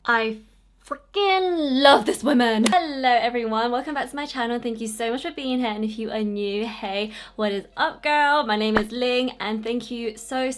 I freaking love this woman. Hello everyone, welcome back to my channel. Thank you so much for being here, and if you are new, hey, what is up girl? My name is Ling, and thank you so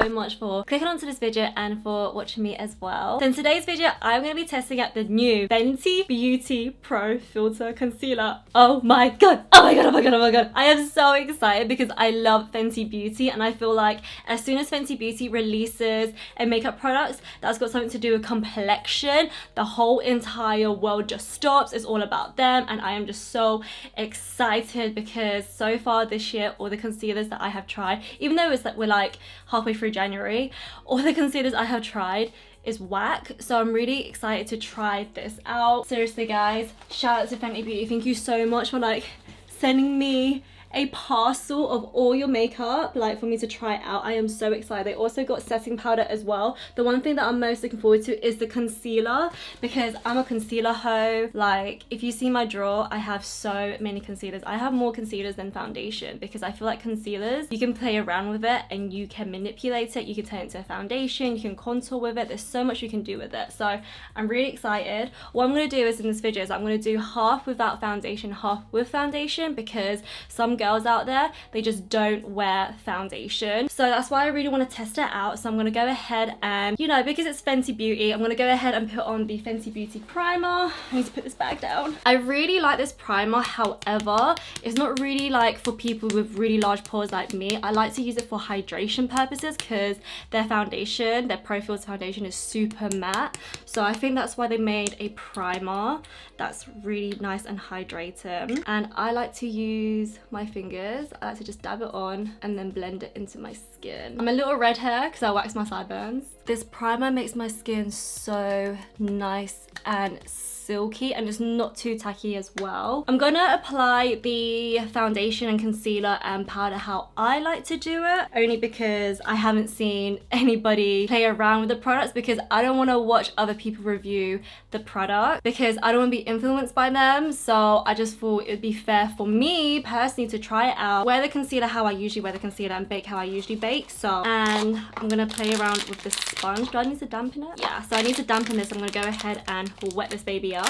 much for clicking onto this video and for watching me as well. So in today's video, I'm going to be testing out the new Fenty Beauty Pro Filt'r Concealer. Oh my god, oh my god, oh my god, oh my god. I am so excited because I love Fenty Beauty, and I feel like as soon as Fenty Beauty releases a makeup product that's got something to do with complexion, the whole entire world just stops. It's all about them, and I am just so excited because so far this year, all the concealers that I have tried, even though it's like we're like halfway through January, all the concealers I have tried is whack. So I'm really excited to try this out. Seriously guys, shout out to Fenty Beauty. Thank you so much for like sending me a parcel of all your makeup like for me to try out. I am so excited. They also got setting powder as well. The one thing that I'm most looking forward to is the concealer, because I'm a concealer hoe. Like if you see my drawer, I have so many concealers. I have more concealers than foundation because I feel like concealers, you can play around with it and you can manipulate it. You can turn it into a foundation, you can contour with it. There's so much you can do with it. So I'm really excited. What I'm going to do is in this video is I'm going to do half without foundation, half with foundation, because some girls out there, they just don't wear foundation. So that's why I really want to test it out. So I'm going to go ahead and, you know, because it's Fenty Beauty, I'm going to go ahead and put on the Fenty Beauty primer. I need to put this bag down. I really like this primer, however, it's not really like for people with really large pores like me. I like to use it for hydration purposes because their foundation, their Pro Filt'r foundation is super matte. So I think that's why they made a primer that's really nice and hydrating. And I like to use my fingers. I like to just dab it on and then blend it into my skin. I'm a little red hair because I wax my sideburns. This primer makes my skin so nice and silky, and it's not too tacky as well. I'm gonna apply the foundation and concealer and powder how I like to do it, only because I haven't seen anybody play around with the products, because I don't want to watch other people review the product because I don't want to be influenced by them. So I just thought it would be fair for me personally to try it out, wear the concealer how I usually wear the concealer, and bake how I usually bake. So, and I'm gonna play around with this sponge. Do I need to dampen it? Yeah, so I need to dampen this. I'm gonna go ahead and wet this baby up.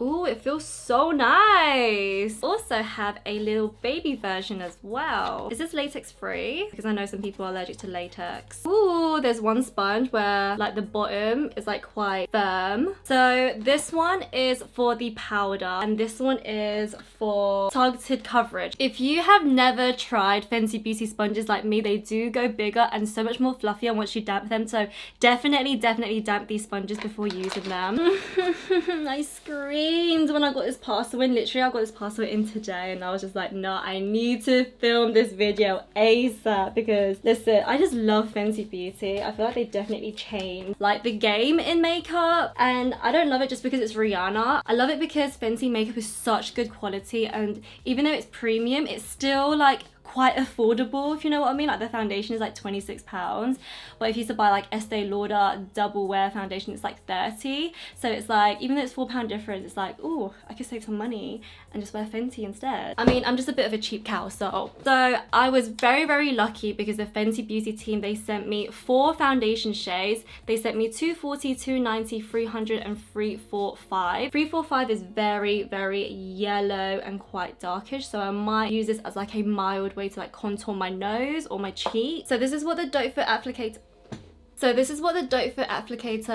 Ooh, it feels so nice. Also have a little baby version as well. Is this latex free? Because I know some people are allergic to latex. Ooh, there's one sponge where like the bottom is like quite firm. So this one is for the powder and this one is for targeted coverage. If you have never tried Fenty Beauty sponges like me, they do go bigger and so much more fluffier once you damp them. So definitely damp these sponges before using them. I screamed when I got this parcel in. Literally, I got this parcel in today and I was just like, no, I need to film this video ASAP because listen, I just love Fenty Beauty. I feel like they definitely changed like the game in makeup, and I don't love it just because it's Rihanna. I love it because Fenty makeup is such good quality, and even though it's premium, it's still like quite affordable, if you know what I mean. Like the foundation is like £26, but if you used to buy like Estee Lauder double wear foundation, it's like 30. So it's like, even though it's £4 difference, it's like, oh, I could save some money and just wear Fenty instead. I mean, I'm just a bit of a cheap cow. So I was very lucky because the Fenty Beauty team, they sent me 4 foundation shades. They sent me 240, 290, 300 and 345. 345 is very yellow and quite darkish, so I might use this as like a mild way to like contour my nose or my cheek. So this is what the doe foot applicator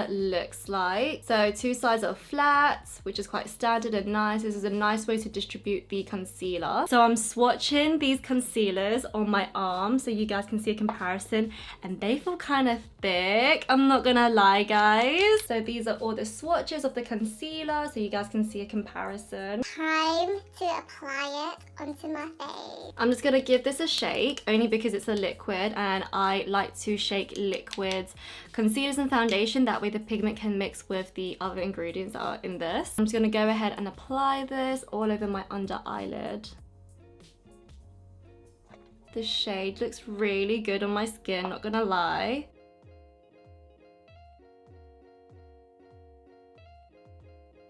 looks like. So 2 sides are flat, which is quite standard and nice. This is a nice way to distribute the concealer. So I'm swatching these concealers on my arm so you guys can see a comparison, and they feel kind of thick, I'm not gonna lie guys. So these are all the swatches of the concealer so you guys can see a comparison. Time to apply it onto my face. I'm just gonna give this a shake, only because it's a liquid and I like to shake liquids, concealers and foundation, that way the pigment can mix with the other ingredients that are in this. I'm just gonna go ahead and apply this all over my under eyelid. The shade looks really good on my skin, not gonna lie.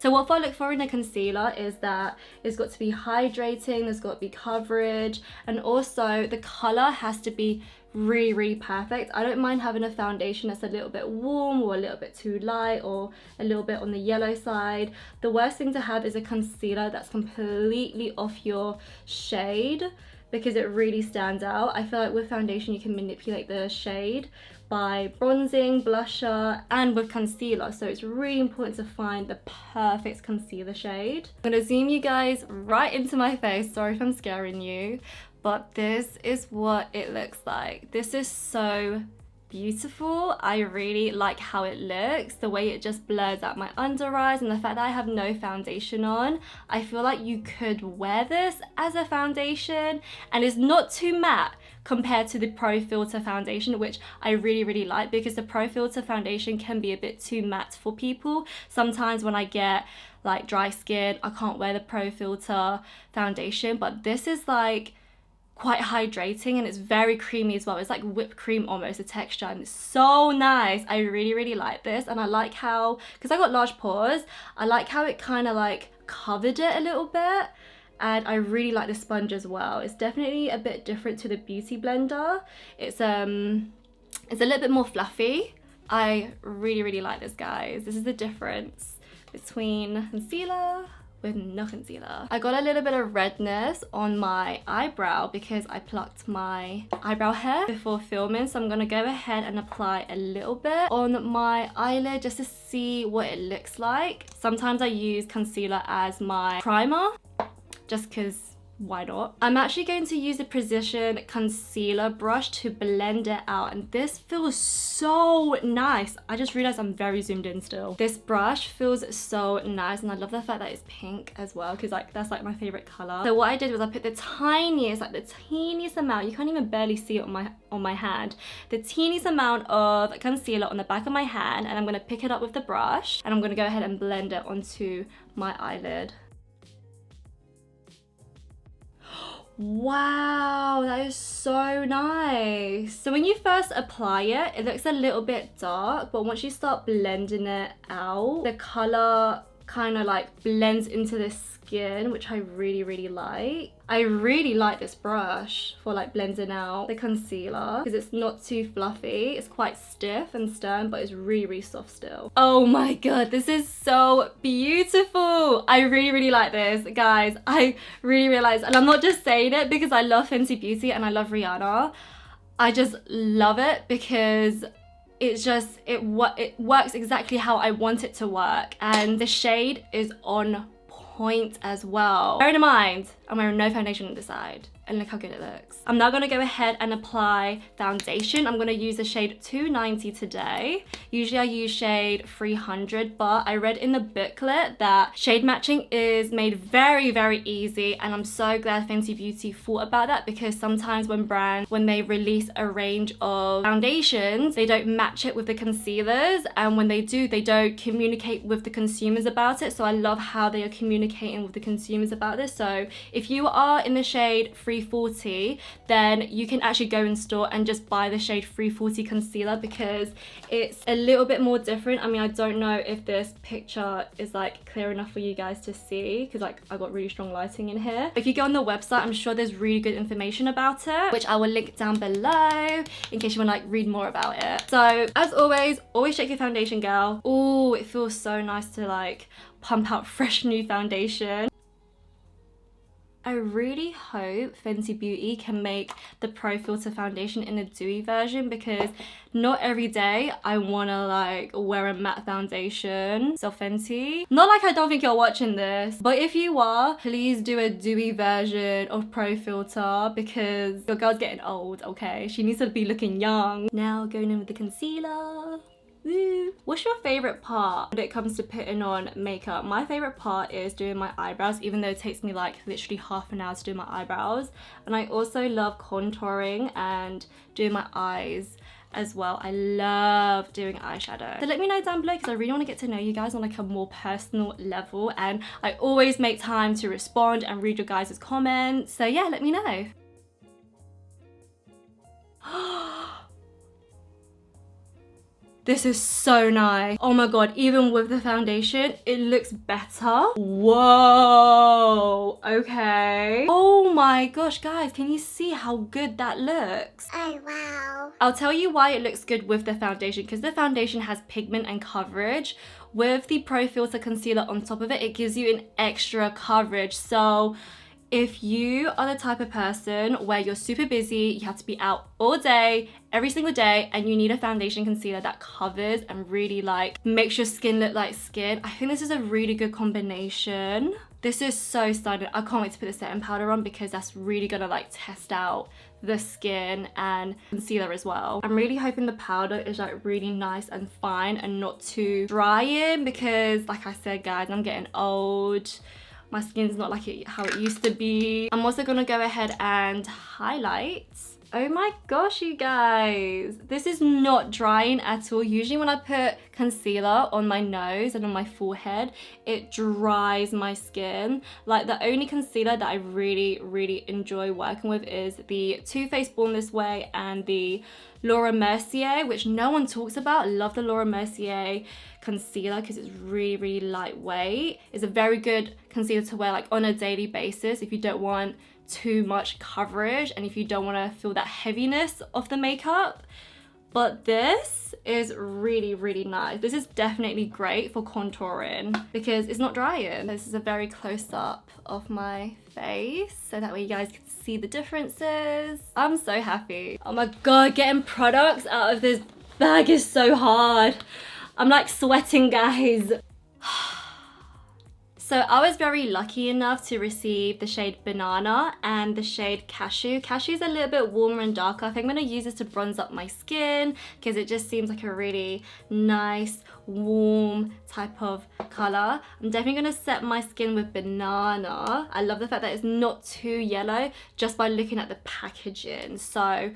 So what I look for in a concealer is that it's got to be hydrating, there's got to be coverage, and also the color has to be really perfect. I don't mind having a foundation that's a little bit warm or a little bit too light or a little bit on the yellow side. The worst thing to have is a concealer that's completely off your shade, because it really stands out. I feel like with foundation you can manipulate the shade by bronzing, blusher, and with concealer, so it's really important to find the perfect concealer shade. I'm gonna zoom you guys right into my face, sorry if I'm scaring you, but this is what it looks like. This is so beautiful. I really like how it looks, the way it just blurs out my under eyes, and the fact that I have no foundation on. I feel like you could wear this as a foundation, and it's not too matte compared to the Pro Filt'r foundation, which I really like, because the Pro Filt'r foundation can be a bit too matte for people. Sometimes when I get like dry skin, I can't wear the Pro Filt'r foundation, but this is like quite hydrating and it's very creamy as well. It's like whipped cream almost, the texture, and it's so nice. I really like this, and I like how, because I got large pores, I like how it kind of like covered it a little bit, and I really like the sponge as well. It's definitely a bit different to the Beauty Blender. It's a little bit more fluffy. I really like this, guys. This is the difference between concealer with no concealer. I got a little bit of redness on my eyebrow because I plucked my eyebrow hair before filming, so I'm gonna go ahead and apply a little bit on my eyelid just to see what it looks like. Sometimes I use concealer as my primer just because why not? I'm actually going to use a precision concealer brush to blend it out, and this feels so nice. I just realized I'm very zoomed in still. This brush feels so nice, and I love the fact that it's pink as well, because like that's like my favorite color. So what I did was I put the tiniest, like the teeniest amount, you can't even barely see it on my hand, the teeniest amount of concealer on the back of my hand, and I'm gonna pick it up with the brush and I'm gonna go ahead and blend it onto my eyelid. Wow, that is so nice. So when you first apply it, it looks a little bit dark, but once you start blending it out, the color kind of like blends into the skin, which I really like. I really like this brush for like blending out the concealer because it's not too fluffy. It's quite stiff and stern, but it's really soft still. Oh my god, this is so beautiful. I really like this, guys. I really realized, and I'm not just saying it because I love Fenty Beauty and I love Rihanna. I just love it because it's just, it works exactly how I want it to work, and the shade is on point as well. Bearing in mind, I'm wearing no foundation on this side, and look how good it looks. I'm now gonna go ahead and apply foundation. I'm gonna use the shade 290 today. Usually I use shade 300, but I read in the booklet that shade matching is made very easy, and I'm so glad Fenty Beauty thought about that, because sometimes when brands, when they release a range of foundations, they don't match it with the concealers, and when they do, they don't communicate with the consumers about it. So I love how they are communicating with the consumers about this. So if you are in the shade 340, then you can actually go in store and just buy the shade 340 concealer, because it's a little bit more different. I mean, I don't know if this picture is like clear enough for you guys to see, because like I got really strong lighting in here. If you go on the website, I'm sure there's really good information about it, which I will link down below in case you want to like read more about it. So as always check your foundation, girl. Oh, it feels so nice to like pump out fresh new foundation. I really hope Fenty Beauty can make the Pro Filt'r foundation in a dewy version, because not every day I want to like wear a matte foundation. So Fenty, not like I don't think you're watching this, but if you are, please do a dewy version of Pro Filt'r, because your girl's getting old, okay? She needs to be looking young. Now going in with the concealer. Woo. What's your favorite part when it comes to putting on makeup? My favorite part is doing my eyebrows, even though it takes me like literally half an hour to do my eyebrows. And I also love contouring and doing my eyes as well. I love doing eyeshadow. So let me know down below, because I really want to get to know you guys on like a more personal level, and I always make time to respond and read your guys' comments. So yeah, let me know. This is so nice. Oh my god, even with the foundation, it looks better. Whoa, okay. Oh my gosh, guys, can you see how good that looks? Oh, wow. I'll tell you why it looks good with the foundation, because the foundation has pigment and coverage. With the Pro Filt'r concealer on top of it, it gives you an extra coverage. So if you are the type of person where you're super busy, you have to be out all day, every single day, and you need a foundation concealer that covers and really like makes your skin look like skin, I think this is a really good combination. This is so stunning. I can't wait to put the setting powder on because that's really gonna like test out the skin and concealer as well. I'm really hoping the powder is like really nice and fine and not too drying because like I said, guys, I'm getting old. My skin's not like how it used to be. I'm also gonna go ahead and highlight. Oh my gosh, you guys. This is not drying at all. Usually when I put concealer on my nose and on my forehead, it dries my skin. Like the only concealer that I really, really enjoy working with is the Too Faced Born This Way and the Laura Mercier, which no one talks about. I love the Laura Mercier concealer because it's really, really lightweight. It's a very good concealer to wear like on a daily basis if you don't want too much coverage and if you don't want to feel that heaviness of the makeup. But this is really, really nice. This is definitely great for contouring because it's not drying. This is a very close up of my face so that way you guys can see the differences. I'm so happy. Oh my god, getting products out of this bag is so hard. I'm like sweating, guys. So I was very lucky enough to receive the shade Banana and the shade Cashew. Cashew is a little bit warmer and darker. I think I'm going to use this to bronze up my skin because it just seems like a really nice, warm type of color. I'm definitely going to set my skin with Banana. I love the fact that it's not too yellow just by looking at the packaging. So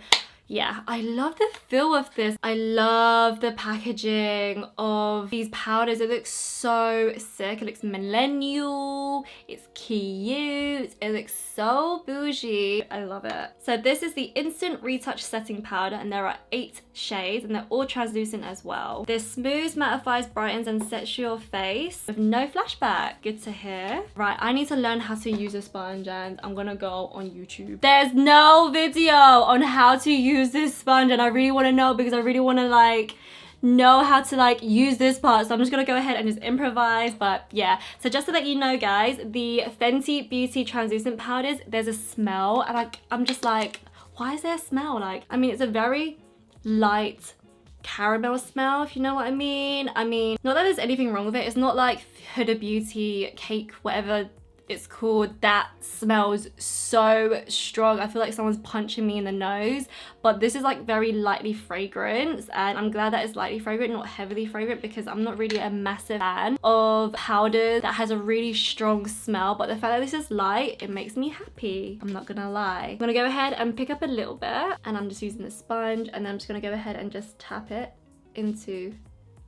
yeah, I love the feel of this. I love the packaging of these powders. It looks so sick. It looks millennial. It's cute. It looks so bougie. I love it. So this is the Instant Retouch Setting Powder and there are 8 shades and they're all translucent as well. This smooths, mattifies, brightens and sets your face with no flashback. Good to hear. Right, I need to learn how to use a sponge and I'm gonna go on YouTube. There's no video on how to use this sponge and I really want to know because I really want to like know how to like use this part, so I'm just gonna go ahead and just improvise. But yeah, so just to let you know, guys, the Fenty Beauty translucent powders, there's a smell and I'm just like, why is there a smell? Like, I mean, it's a very light caramel smell, if you know what I mean. Not that there's anything wrong with it. It's not like Huda Beauty cake, whatever it's called, that smells so strong. I feel like someone's punching me in the nose. But this is like very lightly fragrant and I'm glad that it's lightly fragrant, not heavily fragrant, because I'm not really a massive fan of powders that has a really strong smell. But the fact that this is light, it makes me happy, I'm not gonna lie. I'm gonna go ahead and pick up a little bit and I'm just using the sponge and then I'm just gonna go ahead and just tap it into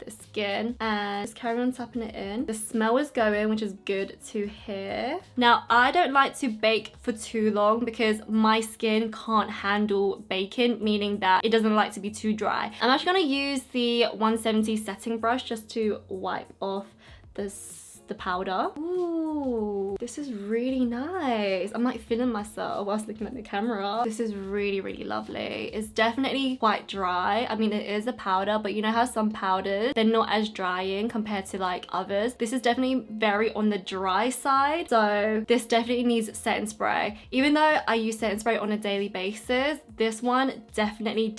the skin and just carry on tapping it in. The smell is going, which is good to hear. Now, I don't like to bake for too long because my skin can't handle baking, meaning that it doesn't like to be too dry. I'm actually going to use the 170 setting brush just to wipe off the powder. Ooh, this is really nice. I'm like feeling myself whilst looking at the camera. This is really, really lovely. It's definitely quite dry. I mean, it is a powder, but you know how some powders, they're not as drying compared to like others. This is definitely very on the dry side. So this definitely needs setting spray. Even though I use setting spray on a daily basis, this one definitely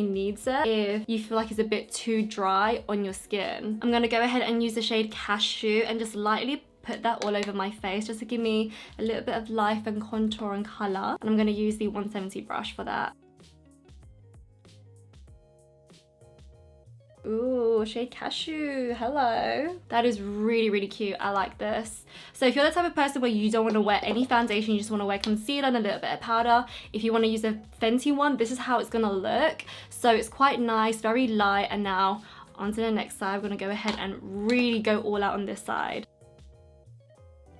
needs it if you feel like it's a bit too dry on your skin. I'm gonna go ahead and use the shade Cashew and just lightly put that all over my face just to give me a little bit of life and contour and color. And I'm going to use the 170 brush for that. Ooh, shade Cashew, hello. That is really, really cute. I like this. So if you're the type of person where you don't want to wear any foundation, you just want to wear concealer and a little bit of powder, if you want to use a Fenty one, this is how it's going to look. So it's quite nice, very light. And now onto the next side, I'm going to go ahead and really go all out on this side.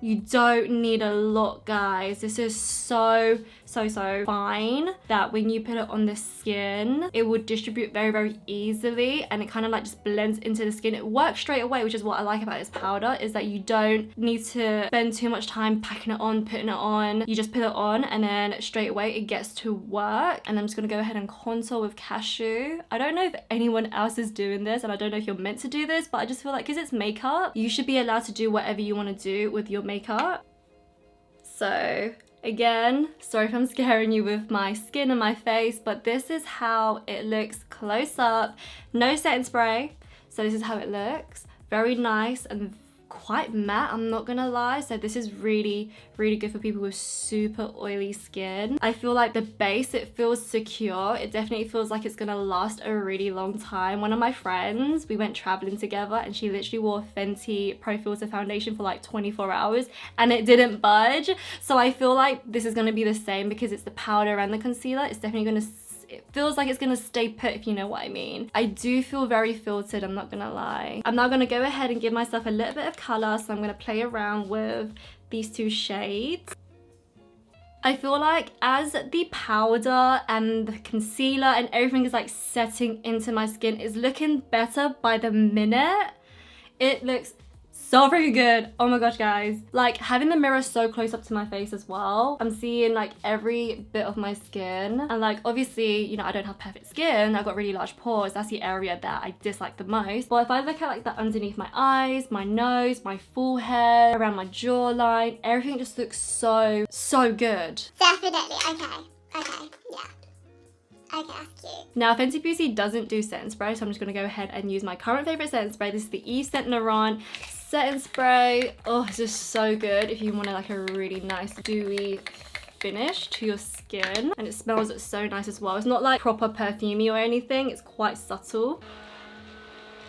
You don't need a lot, guys. This is so so fine that when you put it on the skin, it would distribute very easily, and it kind of like just blends into the skin. It works straight away, which is what I like about this powder, is that you don't need to spend too much time packing it on, putting it on. You just put it on and then straight away it gets to work. And I'm just gonna go ahead and contour with Cashew. I don't know if anyone else is doing this, and I don't know if you're meant to do this, but I just feel like because it's makeup, you should be allowed to do whatever you want to do with your makeup. So again, sorry if I'm scaring you with my skin and my face, but this is how it looks close up. No setting spray, so this is how it looks. Very nice and quite matte, I'm not gonna lie. So this is really good for people with super oily skin. I feel like the base, it feels secure. It definitely feels like it's gonna last a really long time. One of my friends, we went traveling together, and she literally wore Fenty Pro Filt'r foundation for like 24 hours and it didn't budge. So I feel like this is gonna be the same because it's the powder and the concealer. It's definitely gonna, it feels like it's gonna stay put, if you know what I mean. I do feel very filtered, I'm not gonna lie. I'm now gonna go ahead and give myself a little bit of color, so I'm gonna play around with these two shades. I feel like as the powder and the concealer and everything is like setting into my skin, it's looking better by the minute. It looks so freaking good. Oh my gosh, guys. Like, having the mirror so close up to my face as well, I'm seeing like every bit of my skin. And like, obviously, you know, I don't have perfect skin. I've got really large pores. That's the area that I dislike the most. But if I look at like the underneath my eyes, my nose, my forehead, around my jawline, everything just looks so good. Definitely. Okay, yeah. Okay, that's cute. Now, Fenty Beauty doesn't do setting spray, so I'm just gonna go ahead and use my current favorite setting spray. This is the Yves Saint Laurent setting spray. Oh, it's just so good if you want like a really nice dewy finish to your skin, and it smells so nice as well. It's not like proper perfumey or anything, it's quite subtle.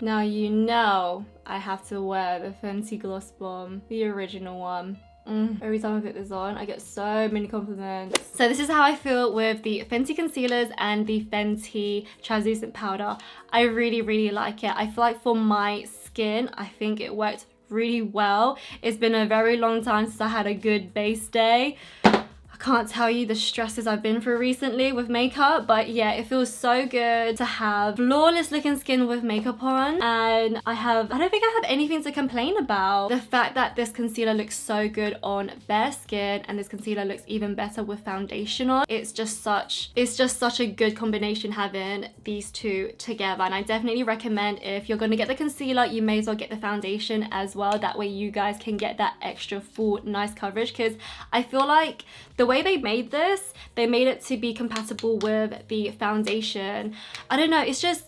Now, you know I have to wear the Fenty Gloss Bomb, the original one. Every time I put this on, I get so many compliments. So this is how I feel with the Fenty concealers and the Fenty translucent powder. I really like it. I feel like for my skin, I think it worked really well. It's been a very long time since I had a good base day. I can't tell you the stresses I've been through recently with makeup, but yeah, it feels so good to have flawless looking skin with makeup on. And I don't think I have anything to complain about. The fact that this concealer looks so good on bare skin, and this concealer looks even better with foundation on. It's just such a good combination having these two together. And I definitely recommend, if you're gonna get the concealer, you may as well get the foundation as well. That way you guys can get that extra full nice coverage, because I feel like the way they made this, they made it to be compatible with the foundation. I don't know, it's just,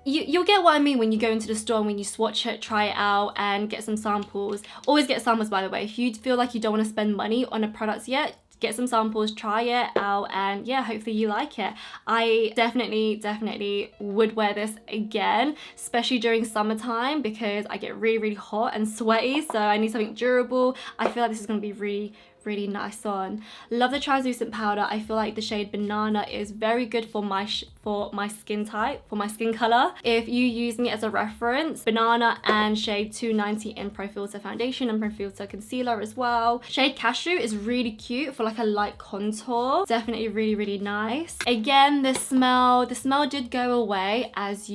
you'll get what I mean when you go into the store and when you swatch it, try it out and get some samples. Always get samples, by the way. If you feel like you don't want to spend money on a product yet, get some samples, try it out, and yeah, hopefully you like it. I definitely would wear this again, especially during summertime, because I get really hot and sweaty, so I need something durable. I feel like this is going to be really nice on. Love the translucent powder. I feel like the shade Banana is very good for my skin type, for my skin color. If you use me as a reference, Banana and shade 290 in Pro Filt'r foundation and Pro Filt'r concealer as well. Shade Cashew is really cute for like a light contour. Definitely really nice. Again, the smell did go away as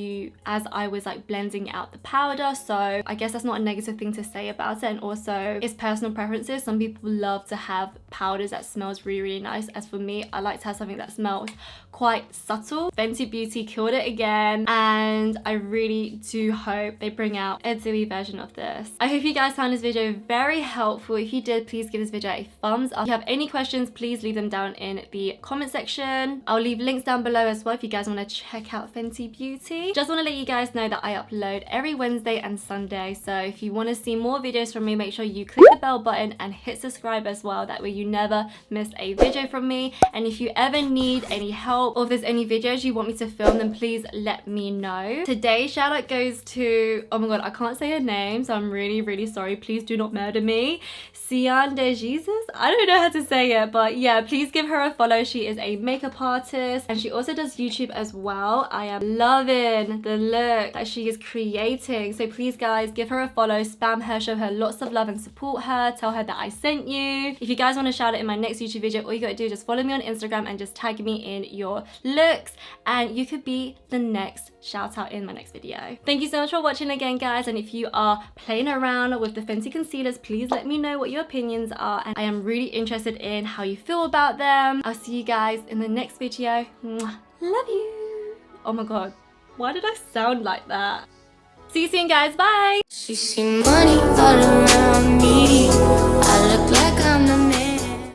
I was like blending out the powder, so I guess that's not a negative thing to say about it. And also, it's personal preferences. Some people love to have powders that smells really nice. As for me, I like to have something that smells quite subtle. Fenty Beauty killed it again, and I really do hope they bring out a dewy version of this. I hope you guys found this video very helpful. If you did, please give this video a thumbs up. If you have any questions, please leave them down in the comment section. I'll leave links down below as well if you guys want to check out Fenty Beauty. Just want to let you guys know that I upload every Wednesday and Sunday, so if you want to see more videos from me, make sure you click the bell button and hit subscribe as well. That way you never miss a video from me. And if you ever need any help, or if there's any videos you want me to film, then please let me know. Today's shout out goes to, oh my god, I can't say her name, so I'm really sorry. Please do not murder me. Cian de Jesus? I don't know how to say it, but yeah, please give her a follow. She is a makeup artist and she also does YouTube as well. I am loving the look that she is creating, so please guys, give her a follow, spam her, show her lots of love and support her, tell her that I sent you. If you guys want to shout it in my next YouTube video, all you gotta do is just follow me on Instagram and just tag me in your looks, and you could be the next shout out in my next video. Thank you so much for watching again, guys, and if you are playing around with the Fenty concealers, please let me know what your opinions are, and I am really interested in how you feel about them. I'll see you guys in the next video. Mwah. Love you. Oh my god, why did I sound like that? See you soon, guys. Bye. She see money all around me.